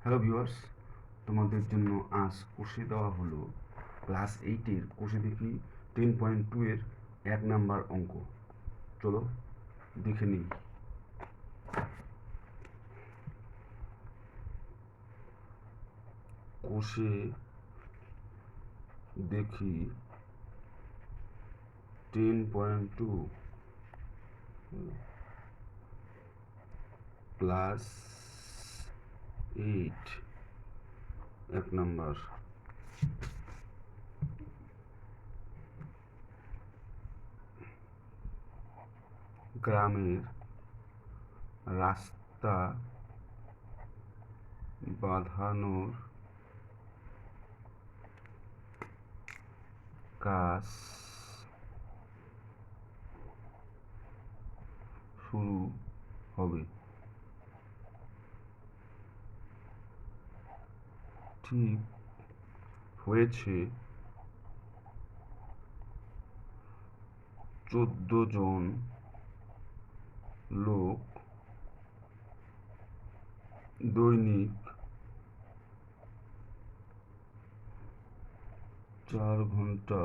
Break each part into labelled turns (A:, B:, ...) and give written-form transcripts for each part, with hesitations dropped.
A: Hello viewers, তোমাদের জন্য আজ কষে দেওয়া হলো ক্লাস 8-এর কষে দেখি 10.2 এর 1 নাম্বার অঙ্ক। চলো দেখে নিই। কষে দেখি 10.2 ক্লাস 8 1 নাম্বার। গ্রামের রাস্তা বাঁধানোর কাজ শুরু হবে। ঠিক হয়েছে 14 জন লোক দৈনিক 4 ঘন্টা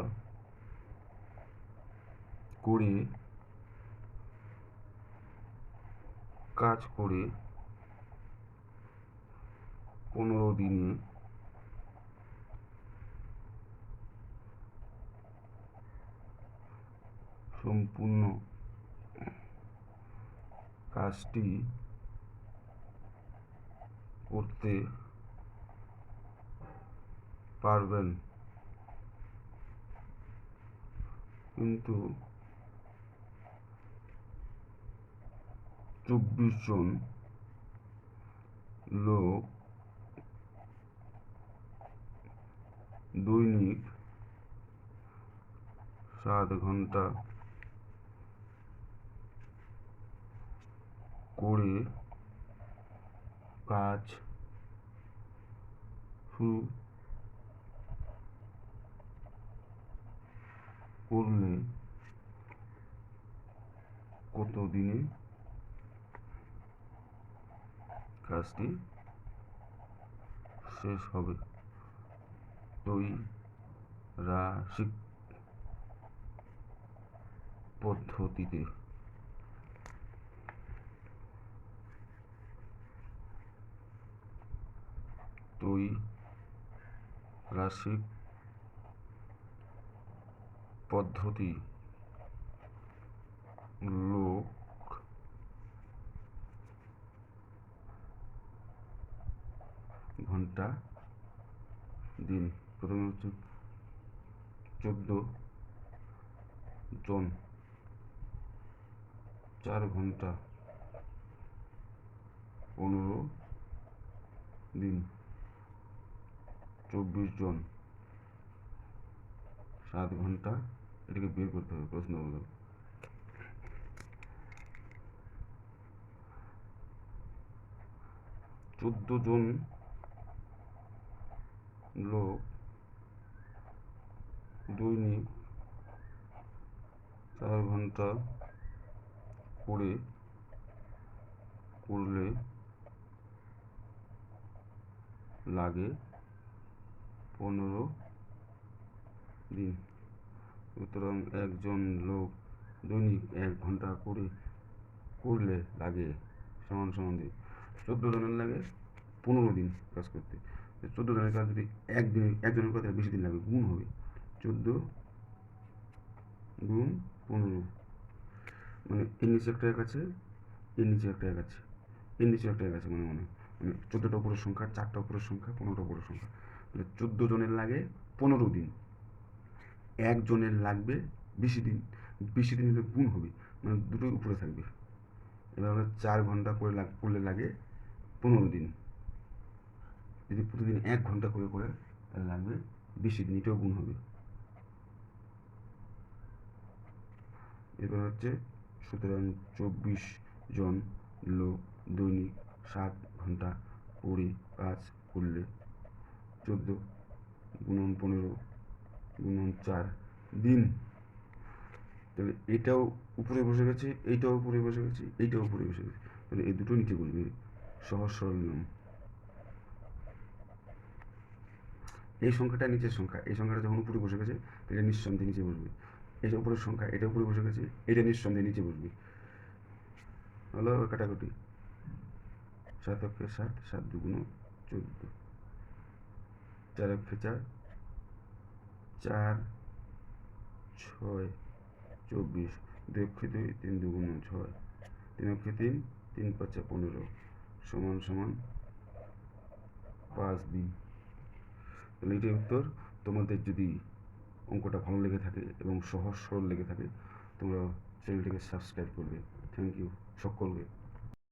A: করে কাজ করে 15 দিনে সম্পূর্ণ কাজটি করতে পারবেন, কিন্তু 24 জন লোক দৈনিক 7 ঘন্টা করে কাজ শুরু করলে কত দিনে কাজটি শেষ হবে? ত্রৈরাশিক পদ্ধতিতে ত্রৈরাশিক পদ্ধতি লোক ঘন্টা দিন। প্রথমে হচ্ছে 14 জন 4 ঘন্টা 15 দিন, 24 জন 7 ঘন্টা, এটাকে বের করতে হবে প্রশ্ন মতো। 14 জন লোক দৈনিক 4 ঘন্টা করে করলে লাগে 15 দিন। সুতরাং একজন লোক দৈনিক 1 ঘন্টা করে করলে লাগে সমান সমান দিন। 14 জনের লাগে 15 দিন কাজ করতে। 14 জনের কাজ যদি একজনের কথা বেশি দিন লাগে, গুণ হবে 14 গুণ 15, মানে এর নিচে একটা এক আছে, এর নিচে একটা এক আছে, এর নিচে একটা এক আছে, মনে মানে 14টা উপরের সংখ্যা, 4টা উপরের সংখ্যা, 15টা উপরের সংখ্যা। 14 জনের লাগে 15 দিন, একজনের লাগবে বেশি দিন। বেশি দিন হলে গুণ হবে, মানে দুটোই উপরে থাকবে। এবার আমরা 4 ঘন্টা করে করলে লাগে 15 দিন। যদি প্রতিদিন 1 ঘন্টা করে করে তাহলে লাগবে বেশি দিন, এটাও গুণ হবে। এবার হচ্ছে সুতরাং 24 জন লোক দৈনিক 7 ঘন্টা করে কাজ করলে 14 গুণন 15 গুণন 4 দিন। তাহলে এটাও উপরে বসে গেছে, এইটাও উপরে বসে গেছে, এইটাও উপরে বসে গেছে, তাহলে এই দুটো নিচে বসবে। সহজ সরল নিয়ম। এই সংখ্যাটা নিচের সংখ্যা, এই সংখ্যাটা যখন উপরে বসে গেছে এটা নিঃসন্দেহে নিচে বসবে। এই যে উপরের সংখ্যা এটা উপরে বসে গেছে, এটা নিঃসন্দেহে নিচে বসবে। হলো কাটাকুটি, 7 অক্ষে 7, 7 দুগুণ 14, 4 অক্ষে 4, 4 6 24, 2 অক্ষে 2, 3 দুগুণ 6, 3 অক্ষে 3, 3 5 15, সমান সমান 5 দিন। তাহলে এটাই উত্তর। তোমাদের যদি অঙ্কটা ভালো লেগে থাকে এবং সহজ সরল লেগে থাকে তোমরা চ্যানেলটিকে সাবস্ক্রাইব করবে। থ্যাংক ইউ সকলকে।